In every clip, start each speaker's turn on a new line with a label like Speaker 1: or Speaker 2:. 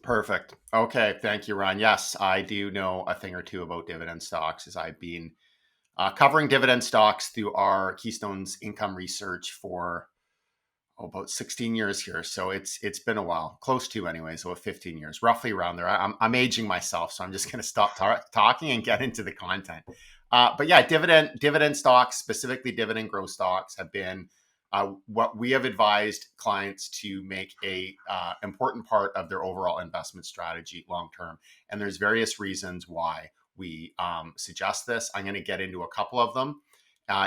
Speaker 1: Perfect. Okay. Thank you, Ron. Yes, I do know a thing or two about dividend stocks as I've been covering dividend stocks through our Keystone's income research for about 16 years here. So it's been a while, close to anyways, about 15 years, roughly around there. I'm aging myself, so I'm just going to stop talking and get into the content. But yeah, dividend stocks, specifically dividend growth stocks, have been what we have advised clients to make a important part of their overall investment strategy long term. And there's various reasons why we suggest this. I'm going to get into a couple of them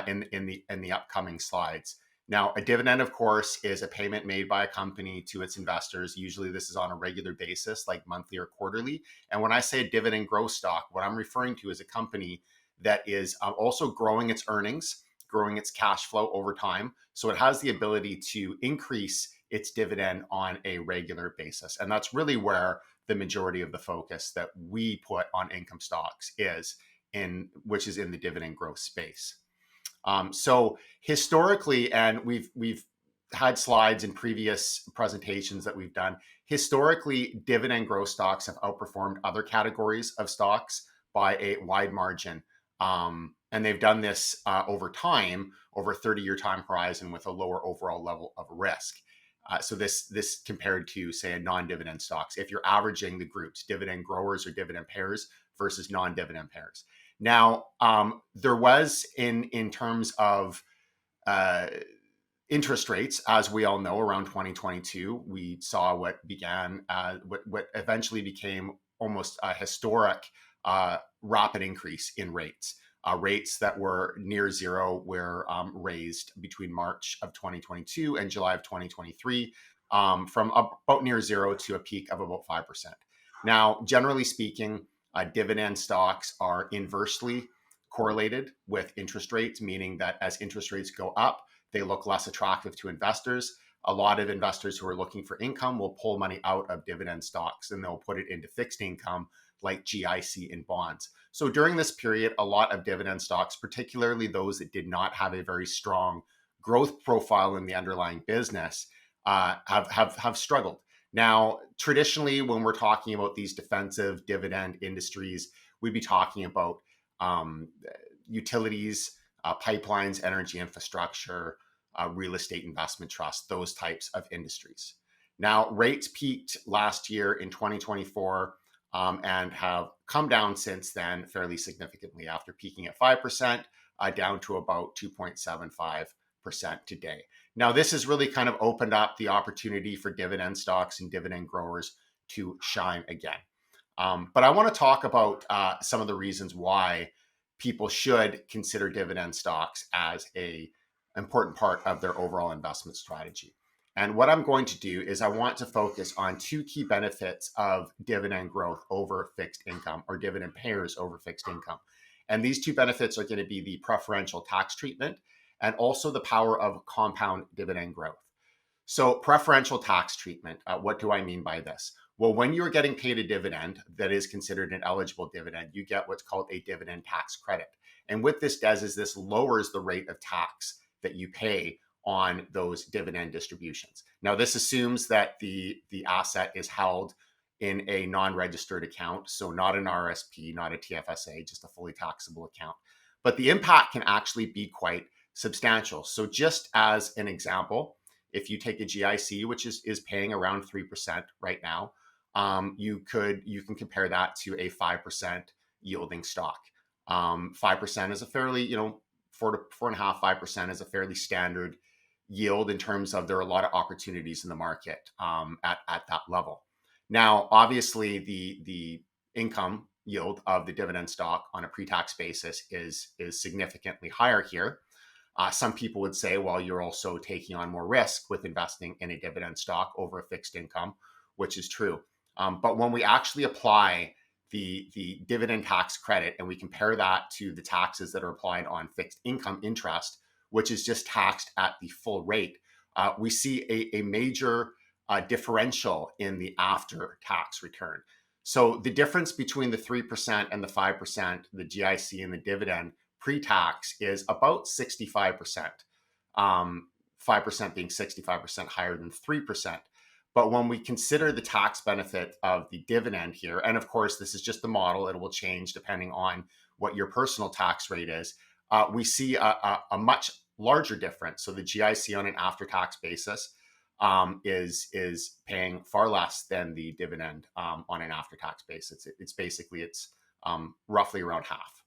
Speaker 1: in the upcoming slides. Now, a dividend, of course, is a payment made by a company to its investors. Usually this is on a regular basis, like monthly or quarterly. And when I say a dividend growth stock, what I'm referring to is a company that is also growing its earnings, growing its cash flow over time. So it has the ability to increase its dividend on a regular basis. And that's really where the majority of the focus that we put on income stocks is in, which is in the dividend growth space. So historically, and we've had slides in previous presentations that we've done. Historically, dividend growth stocks have outperformed other categories of stocks by a wide margin. And they've done this over time, over a 30-year time horizon with a lower overall level of risk. So this compared to, say, a non-dividend stocks, if you're averaging the groups, dividend growers or dividend payers versus non-dividend payers. Now, there was in terms of interest rates, as we all know, around 2022, we saw what began, what eventually became almost a historic rapid increase in rates. Rates that were near zero were raised between March of 2022 and July of 2023, from about near zero to a peak of about 5%. Now, generally speaking, dividend stocks are inversely correlated with interest rates, meaning that as interest rates go up, they look less attractive to investors. A lot of investors who are looking for income will pull money out of dividend stocks and they'll put it into fixed income like GIC and bonds. So during this period, a lot of dividend stocks, particularly those that did not have a very strong growth profile in the underlying business, have struggled. Now, traditionally, when we're talking about these defensive dividend industries, we'd be talking about utilities, pipelines, energy infrastructure, real estate investment trusts, those types of industries. Now, rates peaked last year in 2024 and have come down since then fairly significantly after peaking at 5%, down to about 2.75% today. Now, this has really kind of opened up the opportunity for dividend stocks and dividend growers to shine again. But I want to talk about some of the reasons why people should consider dividend stocks as an important part of their overall investment strategy. And what I'm going to do is I want to focus on two key benefits of dividend growth over fixed income, or dividend payers over fixed income. And these two benefits are going to be the preferential tax treatment and also the power of compound dividend growth. So preferential tax treatment, what do I mean by this? Well, when you're getting paid a dividend that is considered an eligible dividend, you get what's called a dividend tax credit. And what this does is this lowers the rate of tax that you pay on those dividend distributions. Now, this assumes that the asset is held in a non-registered account, so not an RSP, not a TFSA, just a fully taxable account. But the impact can actually be quite substantial. So just as an example, if you take a GIC, which is paying around 3% right now, you can compare that to a 5% yielding stock. 5% is a fairly, 4.5%, 5% is a fairly standard yield in terms of there are a lot of opportunities in the market at that level. Now, obviously, the income yield of the dividend stock on a pre-tax basis is significantly higher here. Some people would say, well, you're also taking on more risk with investing in a dividend stock over a fixed income, which is true. But when we actually apply the dividend tax credit and we compare that to the taxes that are applied on fixed income interest, which is just taxed at the full rate, we see a major differential in the after-tax return. So the difference between the 3% and the 5%, the GIC and the dividend pre-tax, is about 65%, 5% being 65% higher than 3%. But when we consider the tax benefit of the dividend here, and of course, this is just the model, it will change depending on what your personal tax rate is, we see a much larger difference. So the GIC on an after-tax basis is paying far less than the dividend on an after-tax basis. It's roughly around half.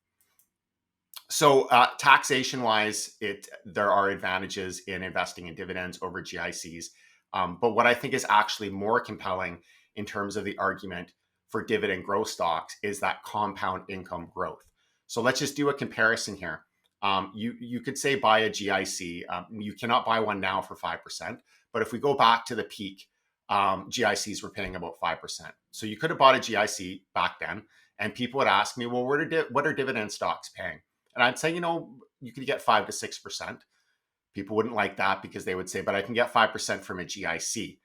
Speaker 1: So taxation wise, there are advantages in investing in dividends over GICs. But what I think is actually more compelling in terms of the argument for dividend growth stocks is that compound income growth. So let's just do a comparison here. You could say buy a GIC. You cannot buy one now for 5%. But if we go back to the peak, GICs were paying about 5%. So you could have bought a GIC back then. And people would ask me, well, what are dividend stocks paying? And I'd say, you could get 5 to 6%. People wouldn't like that because they would say, but I can get 5% from a GIC.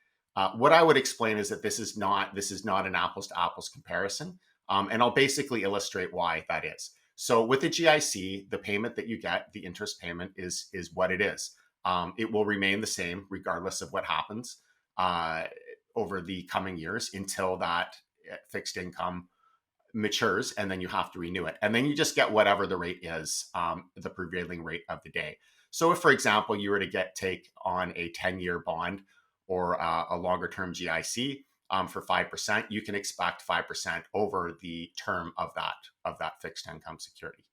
Speaker 1: What I would explain is that this is not an apples to apples comparison. And I'll basically illustrate why that is. So with the GIC, the payment that you get, the interest payment is what it is. It will remain the same regardless of what happens over the coming years until that fixed income matures, and then you have to renew it. And then you just get whatever the rate is, the prevailing rate of the day. So if, for example, you were to take on a 10-year bond or a longer term GIC for 5%, you can expect 5% over the term of that fixed income security.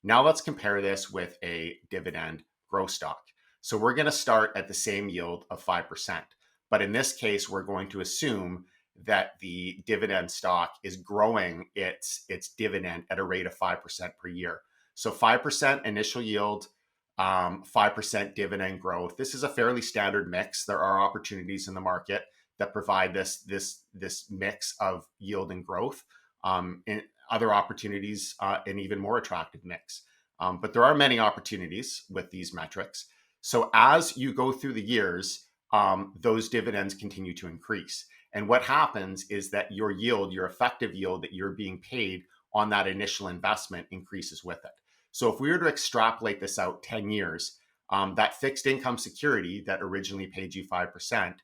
Speaker 1: Now let's compare this with a dividend growth stock. So we're going to start at the same yield of 5%. But in this case, we're going to assume that the dividend stock is growing its dividend at a rate of 5% per year. So 5% initial yield, 5% dividend growth. This is a fairly standard mix. There are opportunities in the market that provide this mix of yield and growth. And other opportunities, an even more attractive mix. But there are many opportunities with these metrics. So as you go through the years, those dividends continue to increase. And what happens is that your yield, your effective yield that you're being paid on that initial investment increases with it. So if we were to extrapolate this out 10 years, that fixed income security that originally paid you 5%,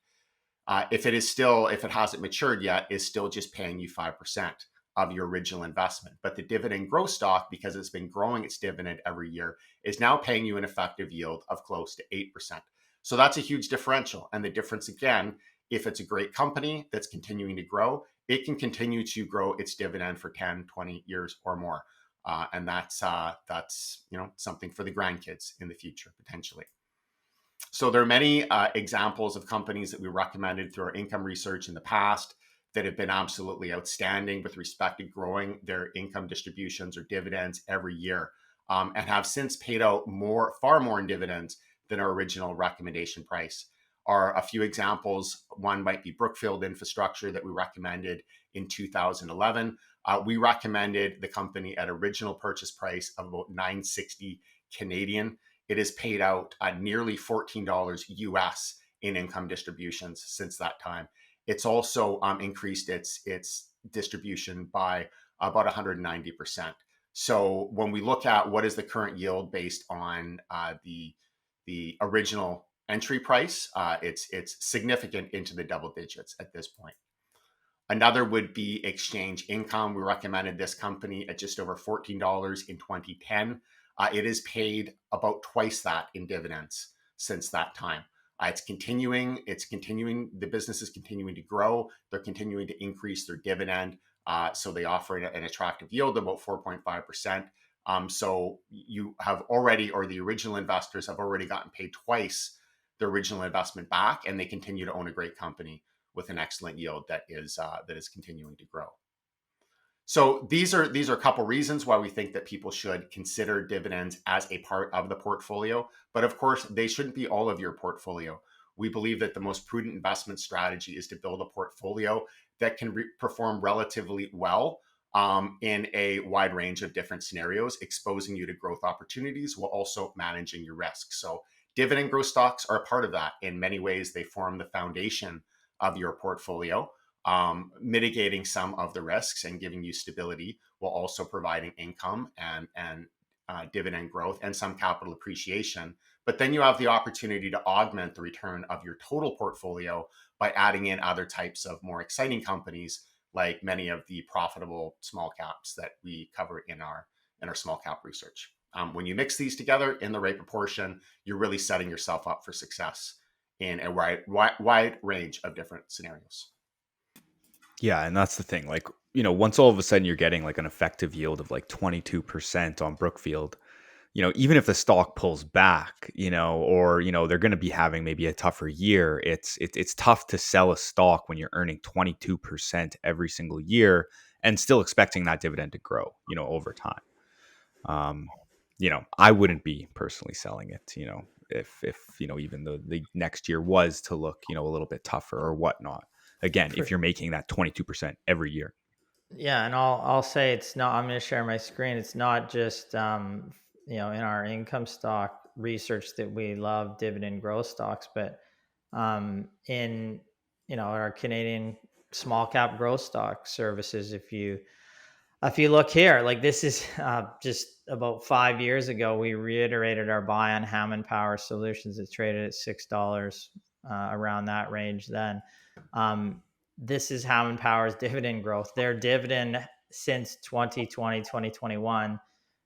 Speaker 1: if it hasn't matured yet, is still just paying you 5% of your original investment. But the dividend growth stock, because it's been growing its dividend every year, is now paying you an effective yield of close to 8%. So that's a huge differential. And the difference, again, if it's a great company that's continuing to grow, it can continue to grow its dividend for 10, 20 years or more. And that's something for the grandkids in the future, potentially. So there are many examples of companies that we recommended through our income research in the past that have been absolutely outstanding with respect to growing their income distributions or dividends every year, and have since paid out far more in dividends than our original recommendation price. Are a few examples. One might be Brookfield Infrastructure that we recommended in 2011. We recommended the company at original purchase price of about $960 Canadian. It has paid out nearly $14 US in income distributions since that time. It's also increased its distribution by about 190%. So when we look at what is the current yield based on the original entry price, it's significant into the double digits at this point. Another would be Exchange Income. We recommended this company at just over $14 in 2010. It has paid about twice that in dividends since that time. It's continuing. The business is continuing to grow. They're continuing to increase their dividend. So they offer an attractive yield of about 4.5%. So you have already, or the original investors have already gotten paid twice their original investment back, and they continue to own a great company with an excellent yield that is continuing to grow. So these are a couple reasons why we think that people should consider dividends as a part of the portfolio. But of course, they shouldn't be all of your portfolio. We believe that the most prudent investment strategy is to build a portfolio that can perform relatively well in a wide range of different scenarios, exposing you to growth opportunities while also managing your risk. So dividend growth stocks are a part of that. In many ways, they form the foundation of your portfolio, mitigating some of the risks and giving you stability while also providing income and dividend growth and some capital appreciation. But then you have the opportunity to augment the return of your total portfolio by adding in other types of more exciting companies, like many of the profitable small caps that we cover in our small cap research. When you mix these together in the right proportion, you're really setting yourself up for success in a wide range of different scenarios.
Speaker 2: Yeah, and that's the thing. Like, once all of a sudden you're getting like an effective yield of like 22% on Brookfield, even if the stock pulls back, or they're going to be having maybe a tougher year, it's tough to sell a stock when you're earning 22% every single year and still expecting that dividend to grow, over time. Um, I wouldn't be personally selling it, if even though the next year was to look, a little bit tougher or whatnot. Again, if
Speaker 3: For,
Speaker 2: you're making that 22% every year.
Speaker 3: yeah, and I'll say it's not. I'm going to share my screen. It's not just in our income stock research that we love dividend growth stocks, but in our Canadian small cap growth stock services. If you look here, like this is just about 5 years ago, we reiterated our buy on Hammond Power Solutions. It traded at $6, around that range then. Um, this is Hammond Power's dividend growth. Their dividend since 2020, 2021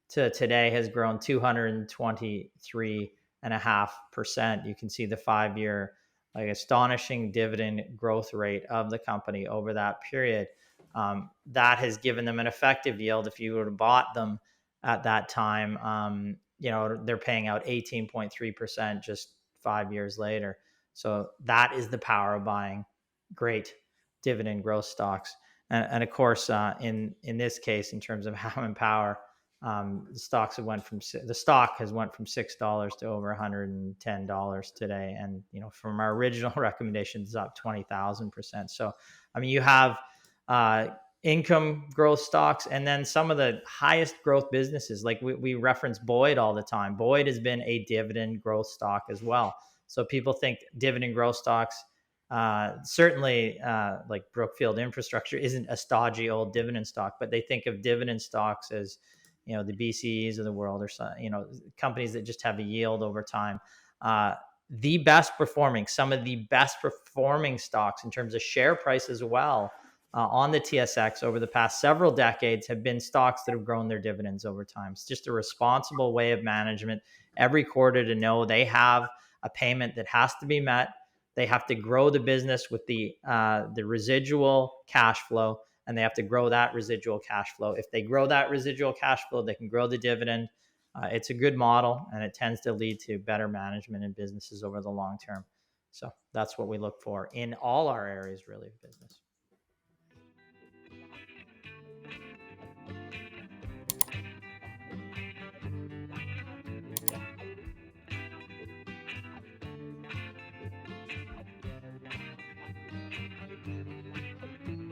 Speaker 3: to today has grown 223.5%. You can see the 5 year, like astonishing dividend growth rate of the company over that period. That has given them an effective yield. If you would have bought them at that time, they're paying out 18.3% just 5 years later. So that is the power of buying great dividend growth stocks. And of course, in this case, in terms of Hammond Power, the stock has went from $6 to over $110 today, and from our original recommendations, it's up 20,000%. So, I mean, you have uh, income growth stocks, and then some of the highest growth businesses. Like we reference Boyd all the time. Boyd has been a dividend growth stock as well. So people think dividend growth stocks. Certainly, like Brookfield Infrastructure isn't a stodgy old dividend stock, but they think of dividend stocks as the BCEs of the world, or companies that just have a yield over time. Some of the best performing stocks in terms of share price as well, on the TSX over the past several decades have been stocks that have grown their dividends over time. It's just a responsible way of management every quarter to know they have a payment that has to be met. They have to grow the business with the residual cash flow, and they have to grow that residual cash flow. If they grow that residual cash flow, they can grow the dividend. It's a good model, and it tends to lead to better management in businesses over the long term. So that's what we look for in all our areas, really, of business.